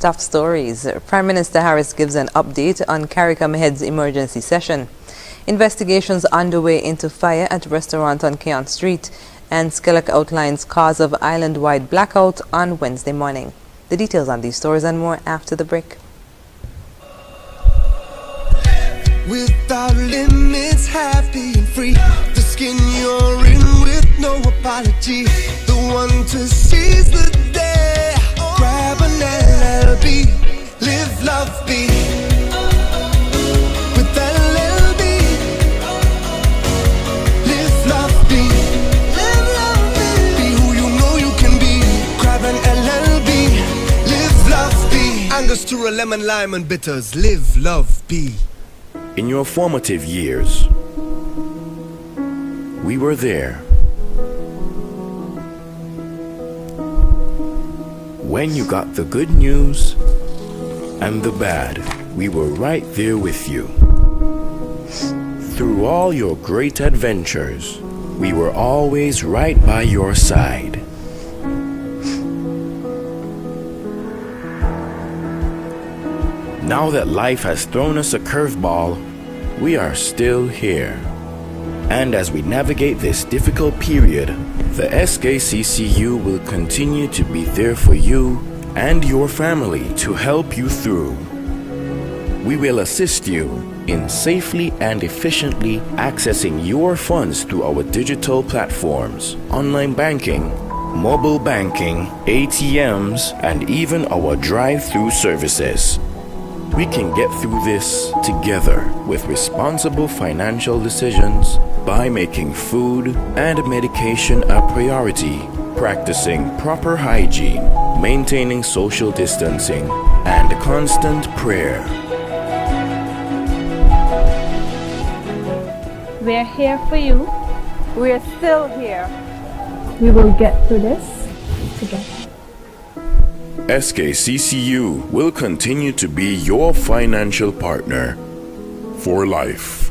top stories. Prime Minister Harris gives an update on CARICOM Head's emergency session. Investigations underway into fire at restaurant on Keon Street, and Skelec outlines cause of island-wide blackout on Wednesday morning. The details on these stories and more after the break. Without limits, happy and free. The skin you're in with no apology. The one to seize the day. Grab an LLB, live, love, be. With LLB, live, love, be. Live, love, be. Be who you know you can be. Grab an LLB, live, love, be. Angostura, lemon, lime and bitters, live, love, be. In your formative years, we were there. When you got the good news and the bad, we were right there with you. Through all your great adventures, we were always right by your side. Now that life has thrown us a curveball, we are still here. And as we navigate this difficult period, the SKCCU will continue to be there for you and your family to help you through. We will assist you in safely and efficiently accessing your funds through our digital platforms, online banking, mobile banking, ATMs, and even our drive-through services. We can get through this together with responsible financial decisions by making food and medication a priority, practicing proper hygiene, maintaining social distancing, and constant prayer. We're here for you. We're still here. We will get through this together. SKCCU will continue to be your financial partner for life.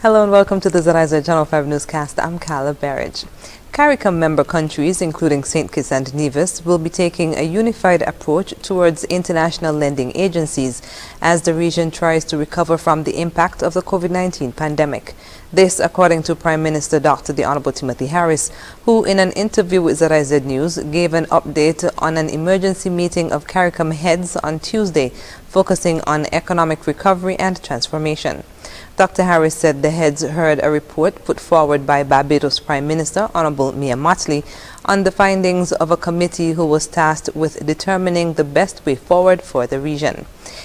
Hello and welcome to the ZIZ Channel 5 newscast. I'm Carla Berridge. CARICOM member countries, including St. Kitts and Nevis, will be taking a unified approach towards international lending agencies as the region tries to recover from the impact of the COVID-19 pandemic. This, according to Prime Minister Dr. the Honorable Timothy Harris, who in an interview with ZIZ News gave an update on an emergency meeting of CARICOM heads on Tuesday, focusing on economic recovery and transformation. Dr. Harris said the heads heard a report put forward by Barbados Prime Minister Honorable Mia Mottley on the findings of a committee who was tasked with determining the best way forward for the region.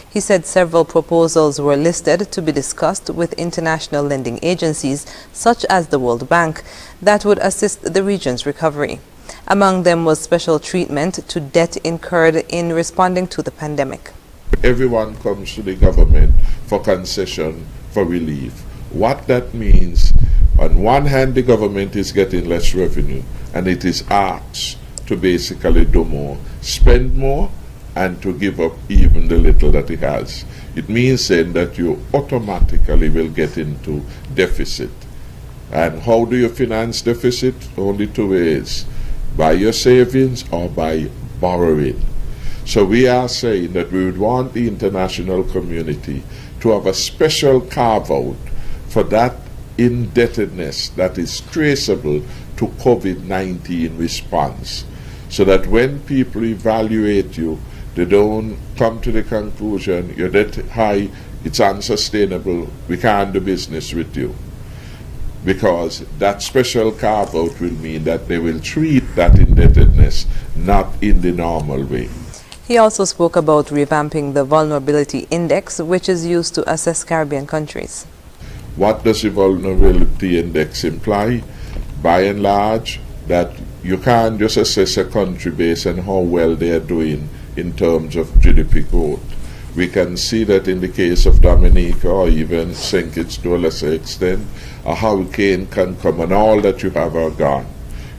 He said several proposals were listed to be discussed with international lending agencies, such as the World Bank, that would assist the region's recovery. Among them was special treatment to debt incurred in responding to the pandemic. Everyone comes to the government for concession, for relief. What that means, on one hand, the government is getting less revenue, and it is asked to basically do more, spend more, and to give up even the little that it has. It means then that you automatically will get into deficit. And how do you finance deficit? Only two ways: by your savings or by borrowing. So we are saying that we would want the international community to have a special carve-out for that indebtedness that is traceable to COVID-19 response, so that when people evaluate you, they don't come to the conclusion you're that high, it's unsustainable, we can't do business with you. Because that special carve-out will mean that they will treat that indebtedness not in the normal way. He also spoke about revamping the Vulnerability Index, which is used to assess Caribbean countries. What does the Vulnerability Index imply? By and large, that you can't just assess a country based on how well they are doing in terms of GDP growth. We can see that in the case of Dominica, or even St. Kitts to a lesser extent, a hurricane can come and all that you have are gone.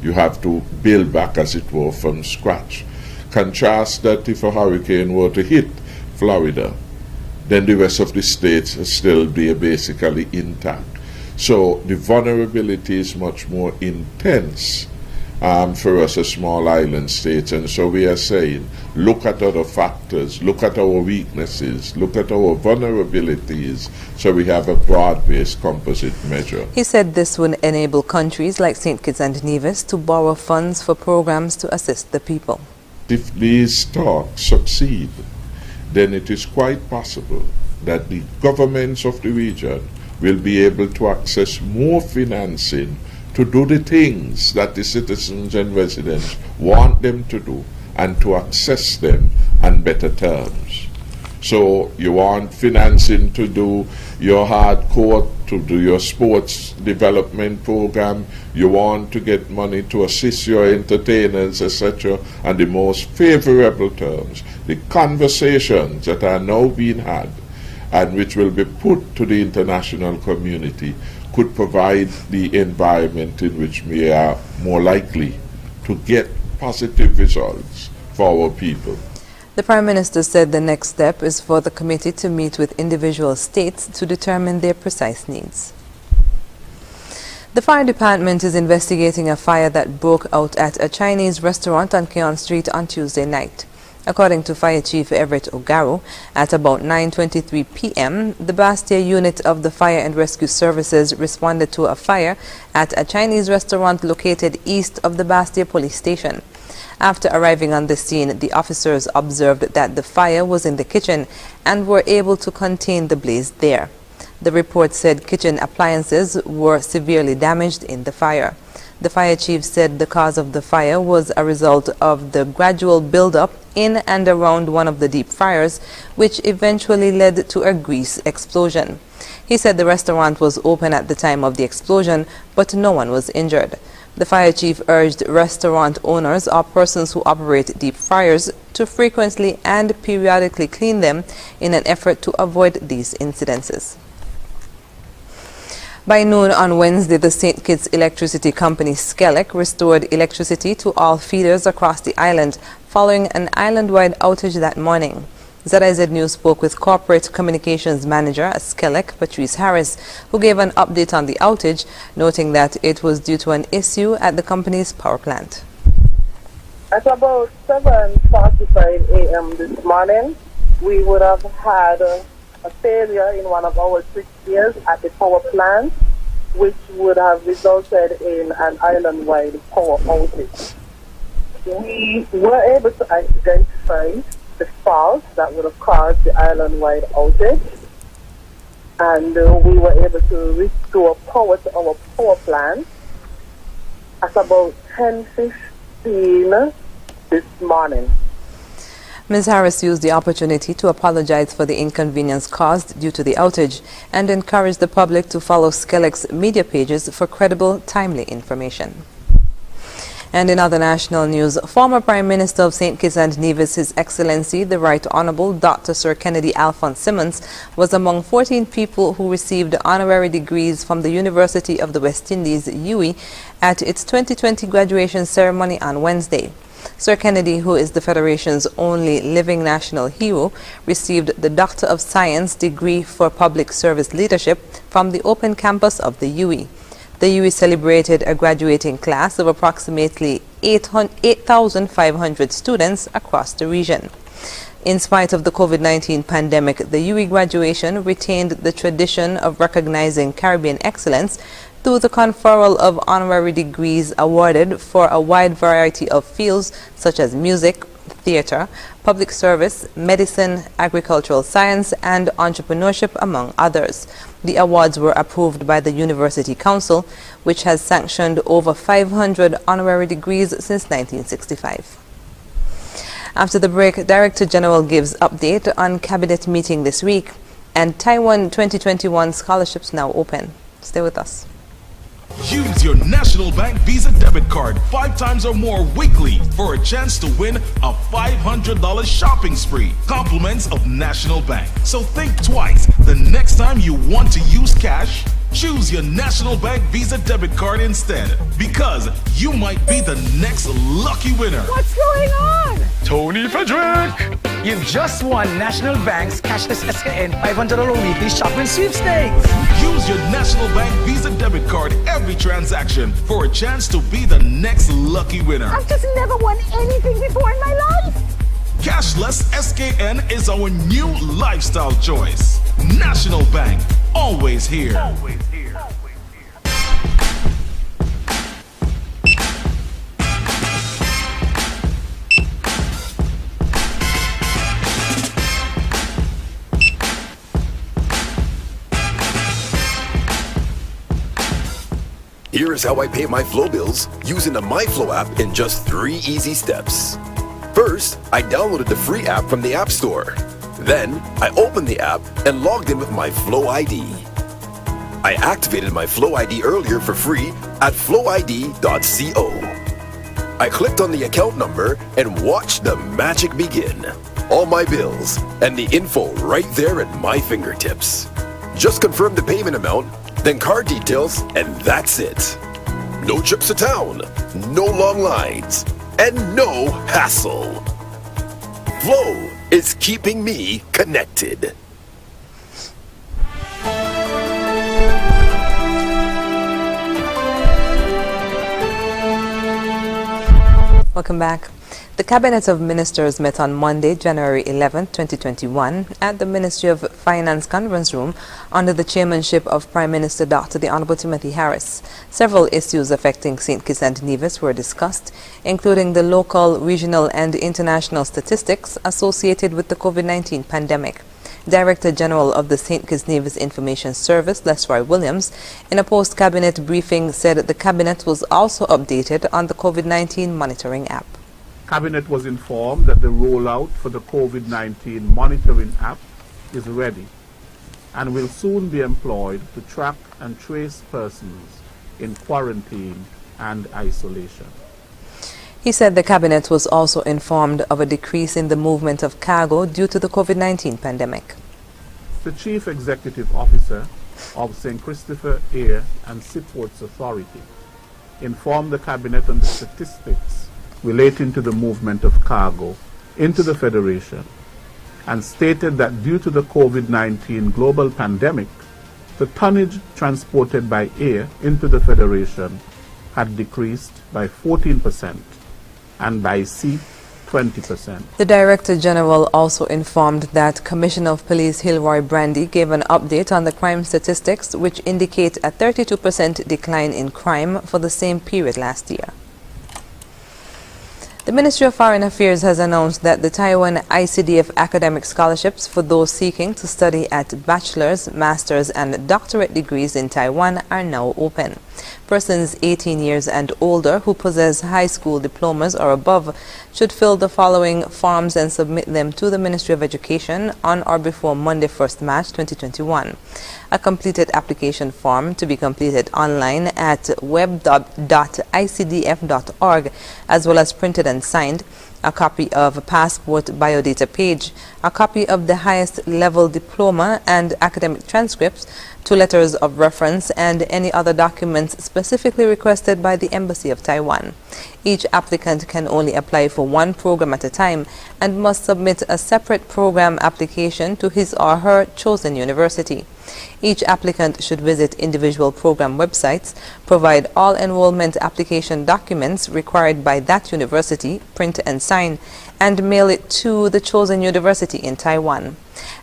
You have to build back, as it were, from scratch. Contrast that if a hurricane were to hit Florida, then the rest of the states still be basically intact. So the vulnerability is much more intense for us as small island states. And so we are saying, look at other factors, look at our weaknesses, look at our vulnerabilities, so we have a broad-based composite measure. He said this would enable countries like St. Kitts and Nevis to borrow funds for programs to assist the people. If these talks succeed, then it is quite possible that the governments of the region will be able to access more financing to do the things that the citizens and residents want them to do, and to access them on better terms. So you want financing to do your hard court, to do your sports development program, you want to get money to assist your entertainers, etc., on the most favorable terms. The conversations that are now being had and which will be put to the international community could provide the environment in which we are more likely to get positive results for our people. The Prime Minister said the next step is for the committee to meet with individual states to determine their precise needs. The fire department is investigating a fire that broke out at a Chinese restaurant on Keon Street on Tuesday night. According to Fire Chief Everett Ogaro, at about 9:23 p.m., the Bastia unit of the Fire and Rescue Services responded to a fire at a Chinese restaurant located east of the Bastia police station. After arriving on the scene, the officers observed that the fire was in the kitchen and were able to contain the blaze there. The report said kitchen appliances were severely damaged in the fire. The fire chief said the cause of the fire was a result of the gradual build-up in and around one of the deep fryers, which eventually led to a grease explosion. He said the restaurant was open at the time of the explosion, but no one was injured. The fire chief urged restaurant owners or persons who operate deep fryers to frequently and periodically clean them in an effort to avoid these incidences. By noon on Wednesday, the St. Kitts Electricity Company Skelec restored electricity to all feeders across the island following an island-wide outage that morning. ZIZ News spoke with Corporate Communications Manager at Skelec, Patrice Harris, who gave an update on the outage, noting that it was due to an issue at the company's power plant. At about 7:45 a.m. this morning, we would have had a failure in one of our switchgears at the power plant, which would have resulted in an island-wide power outage. We were able to identify the fault that would have caused the island-wide outage, and we were able to restore power to our power plant at about 10:15 this morning. Ms. Harris used the opportunity to apologize for the inconvenience caused due to the outage and encouraged the public to follow Skelec's media pages for credible, timely information. And in other national news, former Prime Minister of St. Kitts and Nevis, His Excellency, the Right Honorable Dr. Sir Kennedy Alphonse Simmons, was among 14 people who received honorary degrees from the University of the West Indies, UWI, at its 2020 graduation ceremony on Wednesday. Sir Kennedy, who is the Federation's only living national hero, received the Doctor of Science degree for Public Service Leadership from the open campus of the UWI. The UWI celebrated a graduating class of approximately 8,500 students across the region. In spite of the COVID-19 pandemic, the UWI graduation retained the tradition of recognizing Caribbean excellence through the conferral of honorary degrees awarded for a wide variety of fields such as music, theater, public service, medicine, agricultural science, and entrepreneurship, among others. The awards were approved by the University Council, which has sanctioned over 500 honorary degrees since 1965. After the break, Director General gives update on cabinet meeting this week, and Taiwan 2021 scholarships now open. Stay with us. Use your National Bank Visa debit card 5 times or more weekly for a chance to win a $500 shopping spree. Compliments of National Bank. So think twice the next time you want to use cash. Choose your National Bank Visa debit card instead, because you might be the next lucky winner. What's going on? Tony Frederick! You've just won National Bank's cashless SKN $500 weekly shopping sweepstakes. Use your National Bank Visa debit card every transaction for a chance to be the next lucky winner. I've just never won anything before in my life. Cashless SKN is our new lifestyle choice. National Bank, always here. Always here. Here is how I pay my Flow bills using the MyFlow app in just 3 easy steps. First, I downloaded the free app from the App Store. Then, I opened the app and logged in with my Flow ID. I activated my Flow ID earlier for free at flowid.co. I clicked on the account number and watched the magic begin. All my bills and the info right there at my fingertips. Just confirm the payment amount, then card details, and that's it. No trips to town, no long lines, and no hassle. Flow is keeping me connected. Welcome back. The Cabinet of Ministers met on Monday, January 11, 2021, at the Ministry of Finance Conference Room under the chairmanship of Prime Minister Dr. The Honorable Timothy Harris. Several issues affecting St. Kitts and Nevis were discussed, including the local, regional, and international statistics associated with the COVID-19 pandemic. Director General of the St. Kitts Nevis Information Service, Lesroy Williams, in a post-cabinet briefing said the cabinet was also updated on the COVID-19 monitoring app. Cabinet was informed that the rollout for the COVID-19 monitoring app is ready and will soon be employed to track and trace persons in quarantine and isolation. He said the cabinet was also informed of a decrease in the movement of cargo due to the COVID-19 pandemic. The Chief Executive Officer of St. Christopher Air and Seaports Authority informed the cabinet on the statistics relating to the movement of cargo into the Federation and stated that due to the COVID-19 global pandemic, the tonnage transported by air into the Federation had decreased by 14% and by sea 20%. The Director General also informed that Commissioner of Police Hilroy Brandy gave an update on the crime statistics, which indicate a 32% decline in crime for the same period last year. The Ministry of Foreign Affairs has announced that the Taiwan ICDF academic scholarships for those seeking to study at bachelor's, master's, and doctorate degrees in Taiwan are now open. Persons 18 years and older who possess high school diplomas or above should fill the following forms and submit them to the Ministry of Education on or before Monday, 1st March 2021. A completed application form to be completed online at web.icdf.org, as well as printed and signed, a copy of a passport biodata page, a copy of the highest level diploma and academic transcripts, 2 letters of reference, and any other documents specifically requested by the Embassy of Taiwan. Each applicant can only apply for 1 program at a time and must submit a separate program application to his or her chosen university. Each applicant should visit individual program websites, provide all enrollment application documents required by that university, print and sign, and mail it to the chosen university in Taiwan.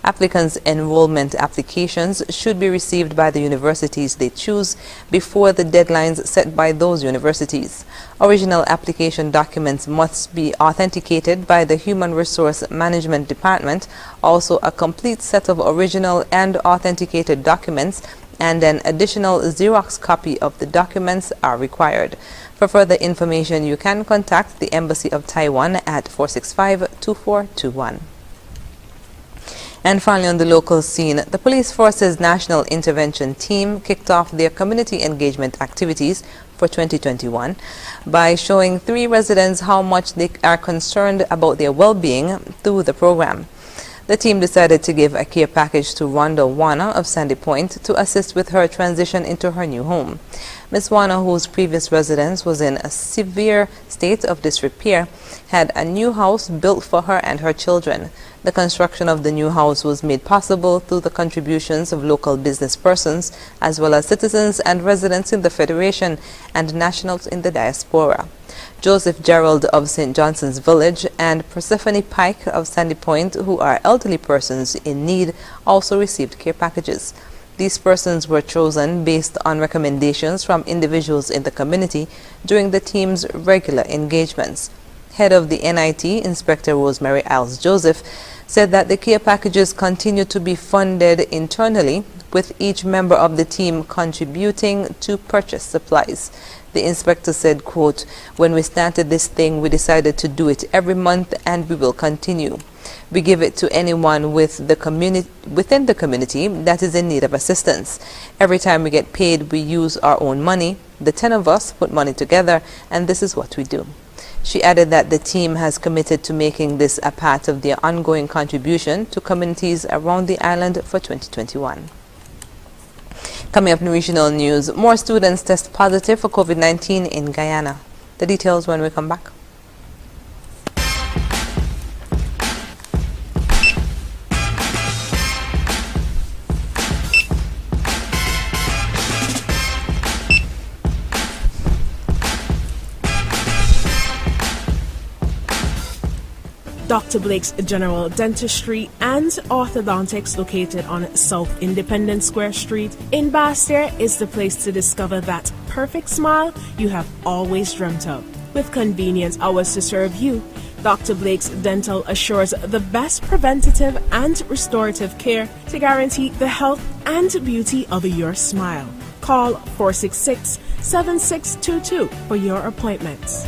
Applicants' enrollment applications should be received by the universities they choose before the deadlines set by those universities. Original application documents must be authenticated by the Human Resource Management Department. Also, a complete set of original and authenticated documents and an additional Xerox copy of the documents are required. For further information, you can contact the Embassy of Taiwan at 465-2421. And finally, on the local scene, the Police Force's National Intervention Team kicked off their community engagement activities for 2021 by showing 3 residents how much they are concerned about their well-being through the program. The team decided to give a care package to Rhonda Warner of Sandy Point to assist with her transition into her new home. Ms. Warner, whose previous residence was in a severe state of disrepair, had a new house built for her and her children. The construction of the new house was made possible through the contributions of local business persons, as well as citizens and residents in the Federation and nationals in the diaspora. Joseph Gerald of St. Johnson's Village and Persephone Pike of Sandy Point, who are elderly persons in need, also received care packages. These persons were chosen based on recommendations from individuals in the community during the team's regular engagements. Head of the NIT, Inspector Rosemary Iles Joseph, said that the care packages continue to be funded internally, with each member of the team contributing to purchase supplies. The inspector said, quote, "When we started this thing, we decided to do it every month, and we will continue. We give it to anyone within the community that is in need of assistance. Every time we get paid, we use our own money. The 10 of us put money together, and this is what we do." She added that the team has committed to making this a part of their ongoing contribution to communities around the island for 2021. Coming up in regional news, more students test positive for COVID-19 in Guyana. The details when we come back. Dr. Blake's General Dentistry and Orthodontics, located on South Independence Square Street in Basseterre, is the place to discover that perfect smile you have always dreamt of. With convenient hours to serve you, Dr. Blake's Dental assures the best preventative and restorative care to guarantee the health and beauty of your smile. Call 466-7622 for your appointments.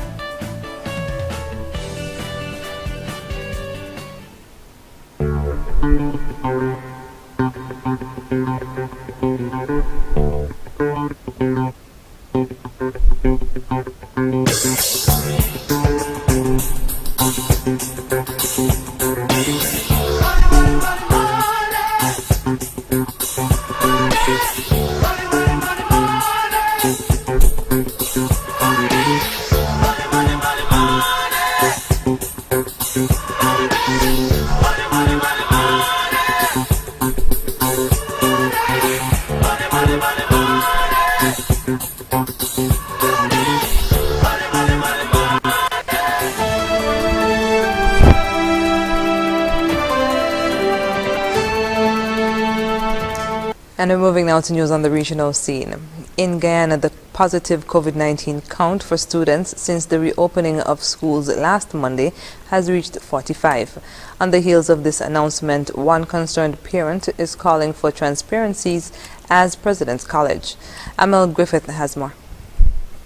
And we're moving now to news on the regional scene. In Guyana, the positive COVID-19 count for students since the reopening of schools last Monday has reached 45. On the heels of this announcement, one concerned parent is calling for transparencies as President's College. Amel Griffith has more.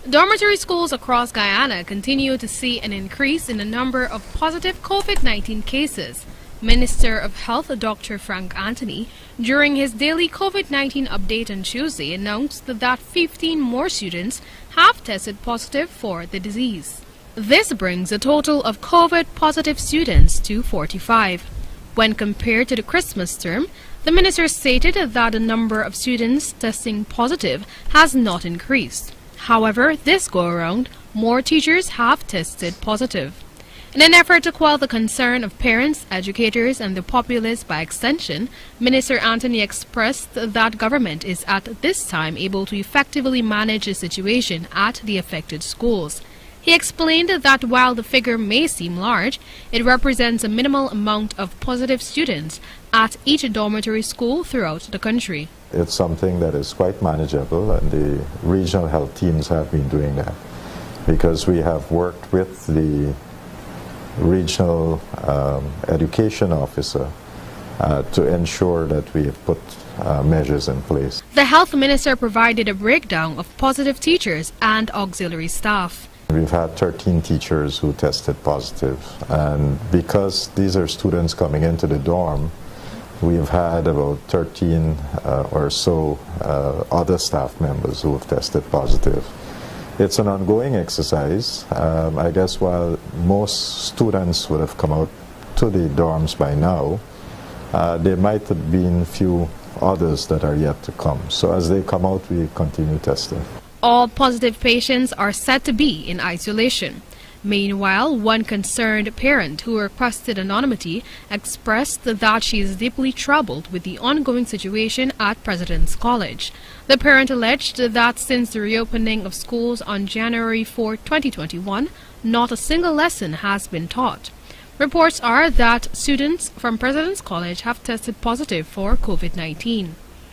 Dormitory schools across Guyana continue to see an increase in the number of positive COVID-19 cases. Minister of Health Dr. Frank Anthony, during his daily COVID-19 update on Tuesday, announced that 15 more students have tested positive for the disease. This brings the total of COVID-positive students to 45. When compared to the Christmas term, the minister stated that the number of students testing positive has not increased. However, this go-around, more teachers have tested positive. In an effort to quell the concern of parents, educators, and the populace by extension, Minister Anthony expressed that government is at this time able to effectively manage the situation at the affected schools. He explained that while the figure may seem large, it represents a minimal amount of positive students at each dormitory school throughout the country. It's something that is quite manageable, and the regional health teams have been doing that because we have worked with the regional education officer to ensure that we have put measures in place. The health minister provided a breakdown of positive teachers and auxiliary staff. We've had 13 teachers who tested positive, and because these are students coming into the dorm, we've had about 13 or so other staff members who have tested positive. It's an ongoing exercise. I guess while most students would have come out to the dorms by now, there might have been a few others that are yet to come. So as they come out, we continue testing. All positive patients are said to be in isolation. Meanwhile, one concerned parent who requested anonymity expressed that she is deeply troubled with the ongoing situation at President's College. The parent alleged that since the reopening of schools on January 4, 2021, not a single lesson has been taught. Reports are that students from President's College have tested positive for COVID-19.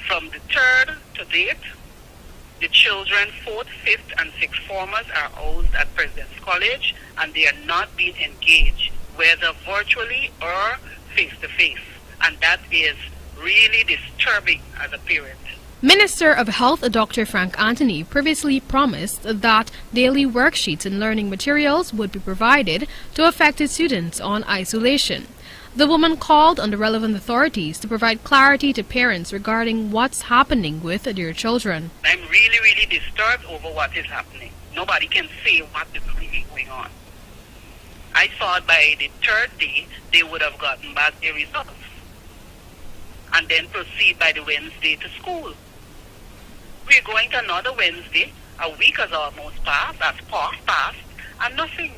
From the 3rd to date, the children, 4th, 5th, and 6th formers are housed at President's College, and they are not being engaged, whether virtually or face-to-face. And that is really disturbing as a parent. Minister of Health Dr. Frank Anthony previously promised that daily worksheets and learning materials would be provided to affected students on isolation. The woman called on the relevant authorities to provide clarity to parents regarding what's happening with their children. I'm really, really disturbed over what is happening. Nobody can say what is really going on. I thought by the 3rd day they would have gotten back their results and then proceed by the Wednesday to school. We're going to another Wednesday. A week has almost passed, and nothing.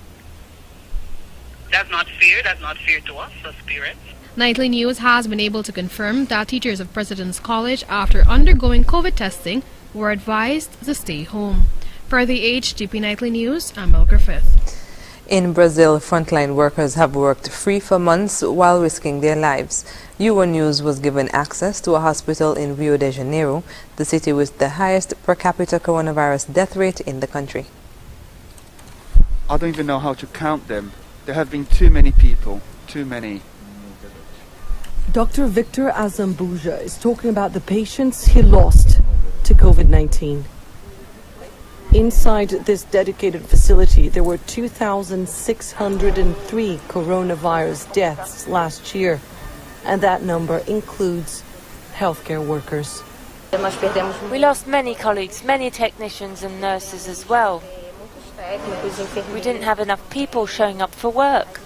That's not fair. That's not fair to us as parents. Nightly News has been able to confirm that teachers of President's College, after undergoing COVID testing, were advised to stay home. For the HGP Nightly News, I'm Mel Griffith. In Brazil, frontline workers have worked free for months while risking their lives. Euronews was given access to a hospital in Rio de Janeiro, the city with the highest per capita coronavirus death rate in the country. I don't even know how to count them. There have been too many people, too many. Dr. Victor Azambuja is talking about the patients he lost to COVID-19. Inside this dedicated facility, there were 2,603 coronavirus deaths last year, and that number includes healthcare workers. We lost many colleagues, many technicians and nurses as well. We didn't have enough people showing up for work.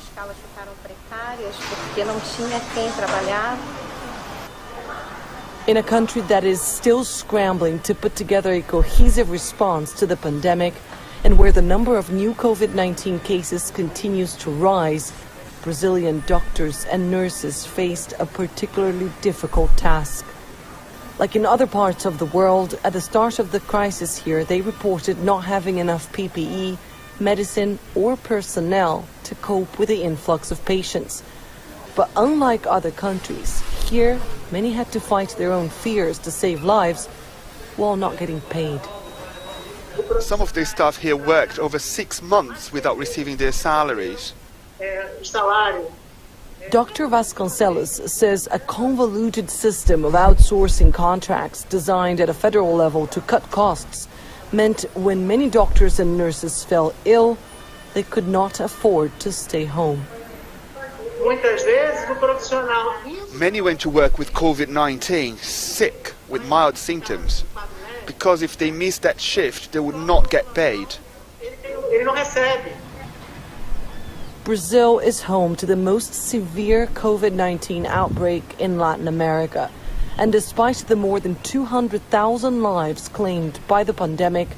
In a country that is still scrambling to put together a cohesive response to the pandemic, and where the number of new COVID-19 cases continues to rise, Brazilian doctors and nurses faced a particularly difficult task. Like in other parts of the world, at the start of the crisis here, they reported not having enough PPE, medicine, or personnel to cope with the influx of patients. But unlike other countries, here, many had to fight their own fears to save lives while not getting paid. Some of the staff here worked over 6 months without receiving their salaries. Dr. Vasconcelos says a convoluted system of outsourcing contracts designed at a federal level to cut costs meant when many doctors and nurses fell ill, they could not afford to stay home. Many went to work with COVID-19, sick, with mild symptoms, because if they missed that shift, they would not get paid. Brazil is home to the most severe COVID-19 outbreak in Latin America. And despite the more than 200,000 lives claimed by the pandemic,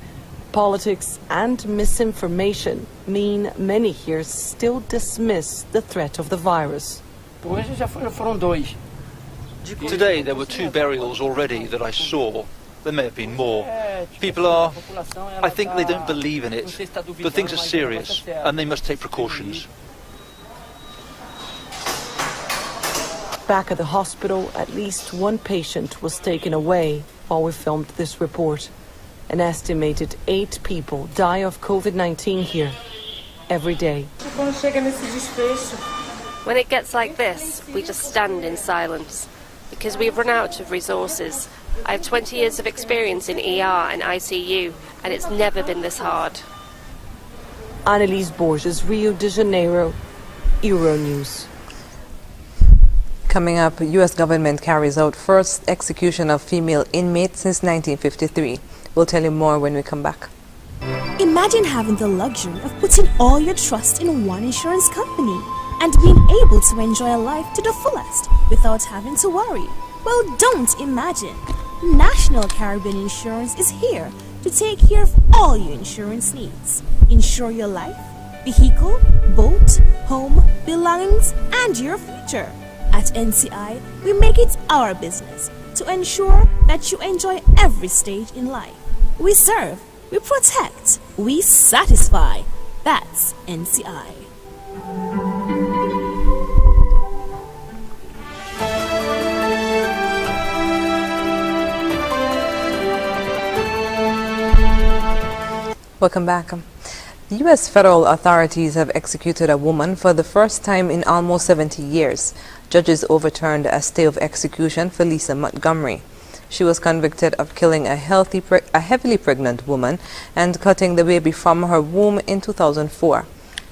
politics and misinformation mean many here still dismiss the threat of the virus. Today there were 2 burials already that I saw. There may have been more. People I think they don't believe in it, but things are serious and they must take precautions. Back at the hospital, at least one patient was taken away while we filmed this report. An estimated 8 people die of COVID-19 here every day. When it gets like this, we just stand in silence because we've run out of resources. I have 20 years of experience in ER and ICU, and it's never been this hard. Annalise Borges, Rio de Janeiro, Euronews. Coming up, U.S. government carries out first execution of female inmates since 1953. We'll tell you more when we come back. Imagine having the luxury of putting all your trust in one insurance company and being able to enjoy a life to the fullest without having to worry. Well, don't imagine. National Caribbean Insurance is here to take care of all your insurance needs. Insure your life, vehicle, boat, home, belongings, and your future. At NCI, we make it our business to ensure that you enjoy every stage in life. We serve, we protect, we satisfy. That's NCI. Welcome back. The U.S. federal authorities have executed a woman for the first time in almost 70 years. Judges overturned a stay of execution for Lisa Montgomery. She was convicted of killing a heavily pregnant woman and cutting the baby from her womb in 2004.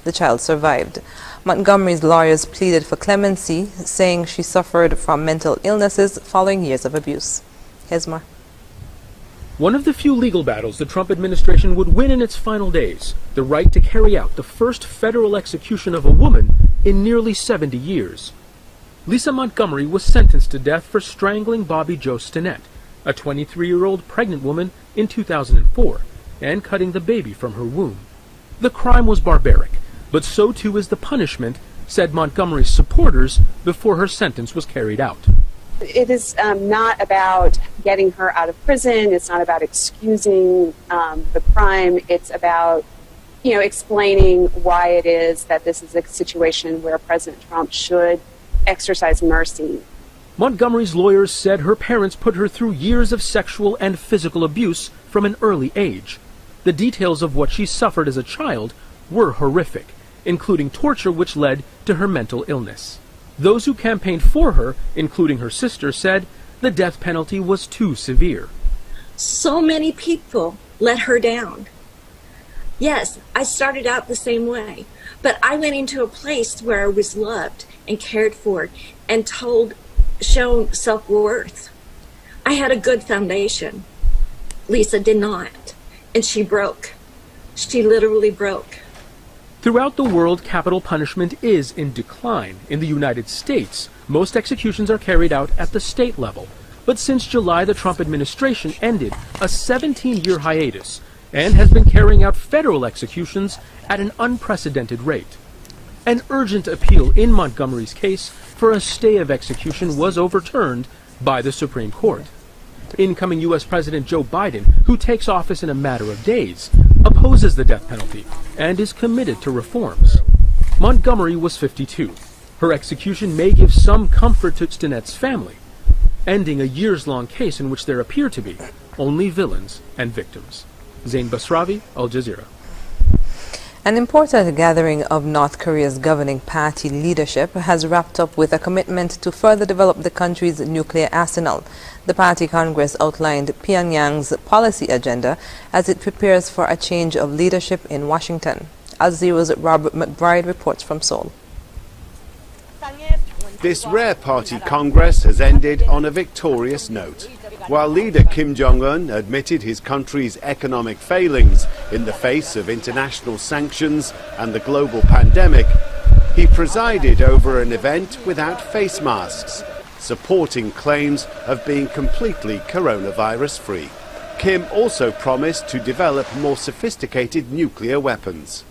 The child survived. Montgomery's lawyers pleaded for clemency, saying she suffered from mental illnesses following years of abuse. Here's more. One of the few legal battles the Trump administration would win in its final days, the right to carry out the first federal execution of a woman in nearly 70 years. Lisa Montgomery was sentenced to death for strangling Bobby Jo Stinnett, a 23-year-old pregnant woman, in 2004, and cutting the baby from her womb. The crime was barbaric, but so too is the punishment, said Montgomery's supporters before her sentence was carried out. It is not about getting her out of prison. It's not about excusing the crime. It's about, explaining why it is that this is a situation where President Trump should exercise mercy. Montgomery's lawyers said her parents put her through years of sexual and physical abuse from an early age. The details of what she suffered as a child were horrific, including torture which led to her mental illness. Those who campaigned for her, including her sister, said the death penalty was too severe. So many people let her down. Yes, I started out the same way, but I went into a place where I was loved and cared for and shown self-worth. I had a good foundation. Lisa did not, and she broke. She literally broke. Throughout the world, capital punishment is in decline. In the United States, most executions are carried out at the state level. But since July, the Trump administration ended a 17-year hiatus and has been carrying out federal executions at an unprecedented rate. An urgent appeal in Montgomery's case for a stay of execution was overturned by the Supreme Court. Incoming U.S. President Joe Biden, who takes office in a matter of days, opposes the death penalty and is committed to reforms. Montgomery was 52. Her execution may give some comfort to Stinnett's family, ending a years-long case in which there appear to be only villains and victims. Zain Basravi, Al Jazeera. An important gathering of North Korea's governing party leadership has wrapped up with a commitment to further develop the country's nuclear arsenal. The party Congress outlined Pyongyang's policy agenda as it prepares for a change of leadership in Washington. Al Jazeera's Robert McBride reports from Seoul. This rare party Congress has ended on a victorious note. While leader Kim Jong-un admitted his country's economic failings in the face of international sanctions and the global pandemic, he presided over an event without face masks, supporting claims of being completely coronavirus-free. Kim also promised to develop more sophisticated nuclear weapons.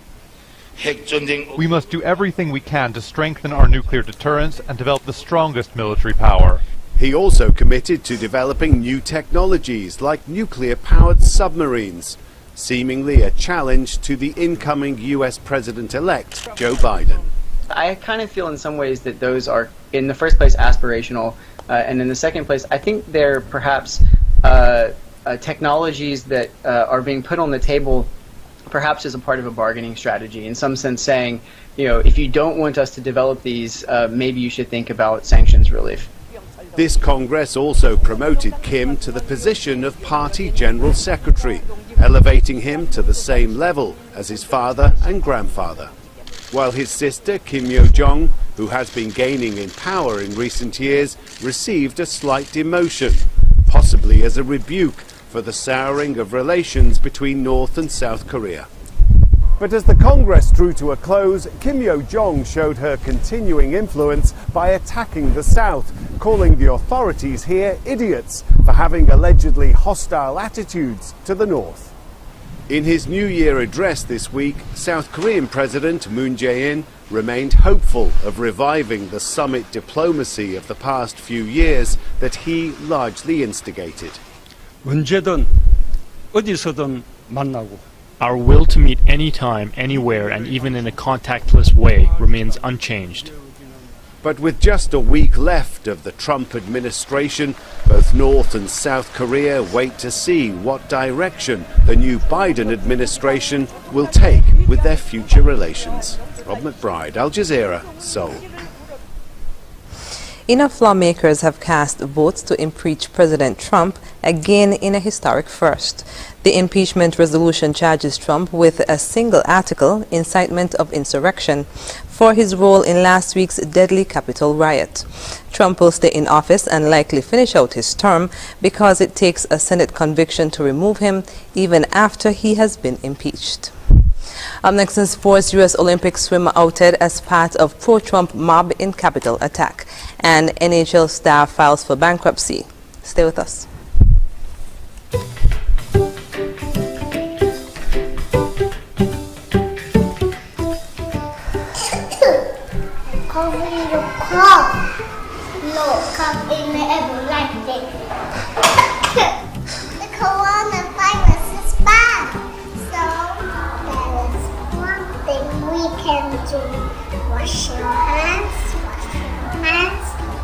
We must do everything we can to strengthen our nuclear deterrence and develop the strongest military power. He also committed to developing new technologies like nuclear-powered submarines, seemingly a challenge to the incoming U.S. President-elect, Joe Biden. I kind of feel in some ways that those are, in the first place, aspirational, and in the second place, I think they're perhaps technologies that are being put on the table perhaps as a part of a bargaining strategy, in some sense saying, if you don't want us to develop these, maybe you should think about sanctions relief. This Congress also promoted Kim to the position of Party General Secretary, elevating him to the same level as his father and grandfather. While his sister, Kim Yo-jong, who has been gaining in power in recent years, received a slight demotion, possibly as a rebuke for the souring of relations between North and South Korea. But as the Congress drew to a close, Kim Yo-jong showed her continuing influence by attacking the South, calling the authorities here idiots for having allegedly hostile attitudes to the North. In his New Year address this week, South Korean President Moon Jae-in remained hopeful of reviving the summit diplomacy of the past few years that he largely instigated. 언제든 어디서든 만나고. Our will to meet anytime, anywhere, and even in a contactless way remains unchanged. But with just a week left of the Trump administration, both North and South Korea wait to see what direction the new Biden administration will take with their future relations. Rob McBride, Al Jazeera, Seoul. Enough lawmakers have cast votes to impeach President Trump, again in a historic first. The impeachment resolution charges Trump with a single article, incitement of insurrection, for his role in last week's deadly Capitol riot. Trump will stay in office and likely finish out his term because it takes a Senate conviction to remove him even after he has been impeached. Up next in sports, U.S. Olympic swimmer outed as part of pro-Trump mob in Capitol attack, and NHL star files for bankruptcy. Stay with us. The coronavirus is bad, so there is one thing we can do. Wash your hands,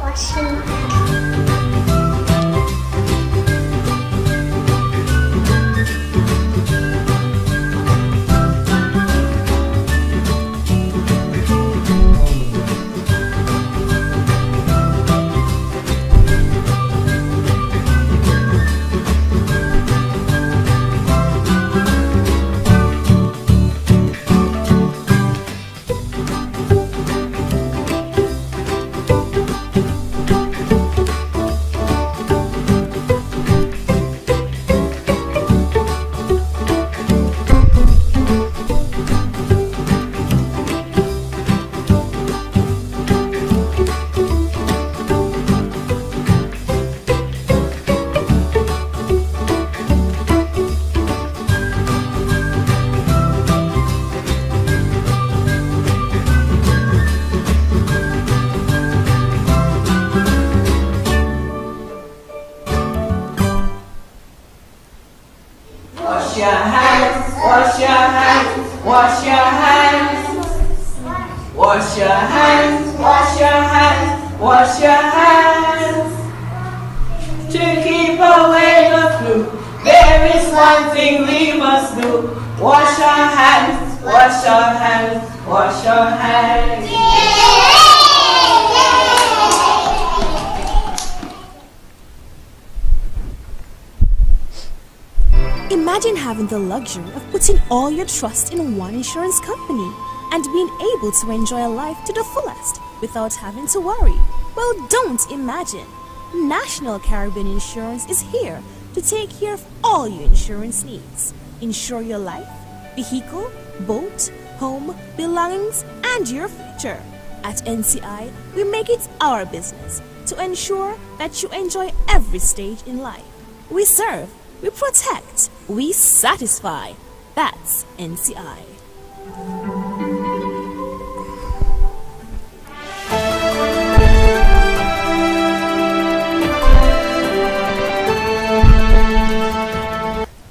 wash your hands, wash your hands. Wash your hands, wash your hands, wash your hands. Wash your hands, wash your hands, wash your hands. To keep away the flu, there is one thing we must do. Wash our hands, wash our hands, wash our hands. Imagine having the luxury of putting all your trust in one insurance company and being able to enjoy a life to the fullest without having to worry. Well, don't imagine. National Caribbean Insurance is here to take care of all your insurance needs. Insure your life, vehicle, boat, home, belongings, and your future. At NCI, we make it our business to ensure that you enjoy every stage in life. We serve, we protect, we satisfy. That's NCI.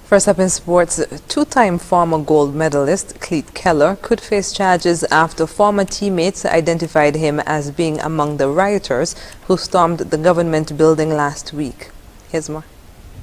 First up in sports, two-time former gold medalist Cleet Keller could face charges after former teammates identified him as being among the rioters who stormed the government building last week. Here's more.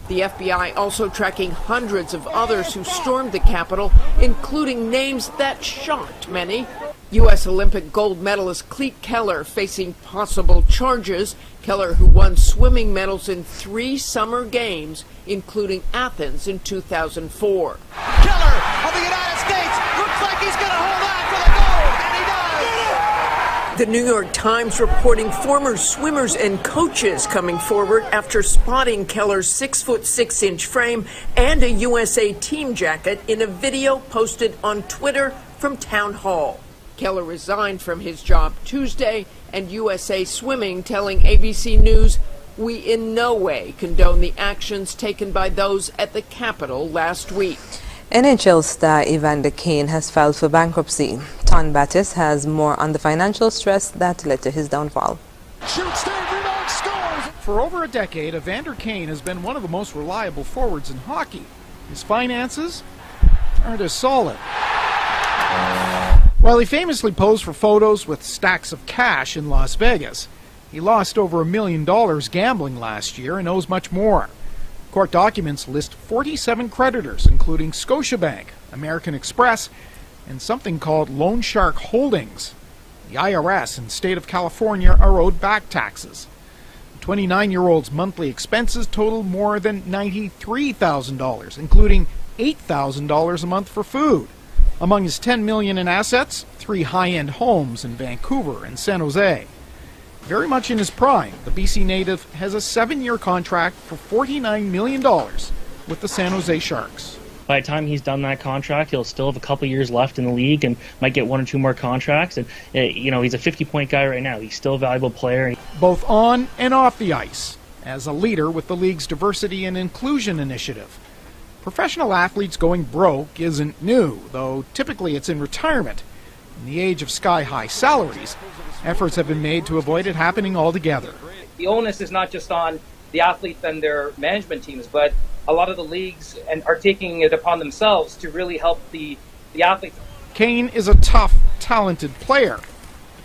The FBI also tracking hundreds of others who stormed the Capitol, including names that shocked many. U.S. Olympic gold medalist Cleet Keller facing possible charges. Keller, who won swimming medals in 3 summer games, including Athens in 2004. Keller of the United States looks like he's going to hold on for the gold, and he does! The New York Times reporting former swimmers and coaches coming forward after spotting Keller's 6'6" frame and a USA team jacket in a video posted on Twitter from Town Hall. Keller resigned from his job Tuesday, and USA Swimming telling ABC News, "We in no way condone the actions taken by those at the Capitol last week." NHL star Evander Kane has filed for bankruptcy. Ton Battis has more on the financial stress that led to his downfall. Shoots there, rebound, scores! For over a decade, Evander Kane has been one of the most reliable forwards in hockey. His finances aren't as solid. While he famously posed for photos with stacks of cash in Las Vegas, he lost over $1 million gambling last year and owes much more. Court documents list 47 creditors, including Scotiabank, American Express, and something called Loan Shark Holdings. The IRS and state of California are owed back taxes. The 29-year-old's monthly expenses total more than $93,000, including $8,000 a month for food. Among his $10 million in assets, 3 high-end homes in Vancouver and San Jose. Very much in his prime, the BC native has a 7-year contract for $49 million with the San Jose Sharks. By the time he's done that contract, he'll still have a couple years left in the league and might get 1 or 2 more contracts. And he's a 50-point guy right now. He's still a valuable player. Both on and off the ice, as a leader with the league's diversity and inclusion initiative. Professional athletes going broke isn't new, though typically it's in retirement. In the age of sky-high salaries, efforts have been made to avoid it happening altogether. The onus is not just on the athletes and their management teams, but a lot of the leagues are taking it upon themselves to really help the athletes. Kane is a tough, talented player,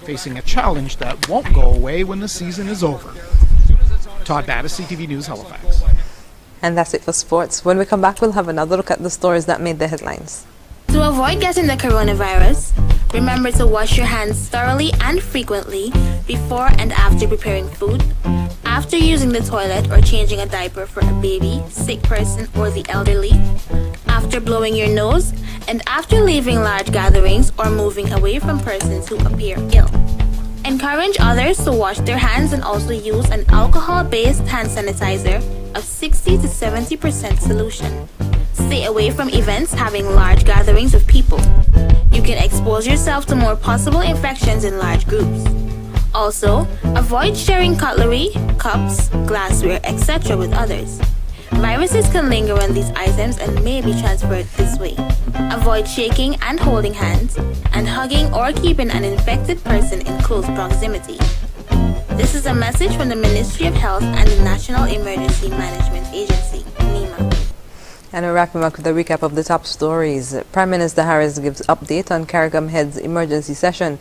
facing a challenge that won't go away when the season is over. Todd Battis, CTV News, Halifax. And that's it for sports. When we come back, we'll have another look at the stories that made the headlines. To avoid getting the coronavirus, remember to wash your hands thoroughly and frequently before and after preparing food, after using the toilet or changing a diaper for a baby, sick person, or the elderly, after blowing your nose, and after leaving large gatherings or moving away from persons who appear ill. Encourage others to wash their hands and also use an alcohol-based hand sanitizer of 60 to 70% solution. Stay away from events having large gatherings of people. You can expose yourself to more possible infections in large groups. Also, avoid sharing cutlery, cups, glassware, etc. with others. Viruses can linger on these items and may be transferred this way. Avoid shaking and holding hands, and hugging or keeping an infected person in close proximity. This is a message from the Ministry of Health and the National Emergency Management Agency, NEMA. And we're wrapping up with a recap of the top stories. Prime Minister Harris gives update on CARICOM head's emergency session.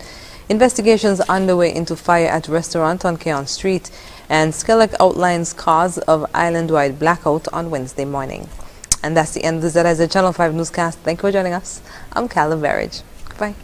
Investigations underway into fire at restaurant on Keon Street. And Skellig outlines cause of island-wide blackout on Wednesday morning. And that's the end of the ZIZ Channel 5 newscast. Thank you for joining us. I'm Cala Berridge. Goodbye.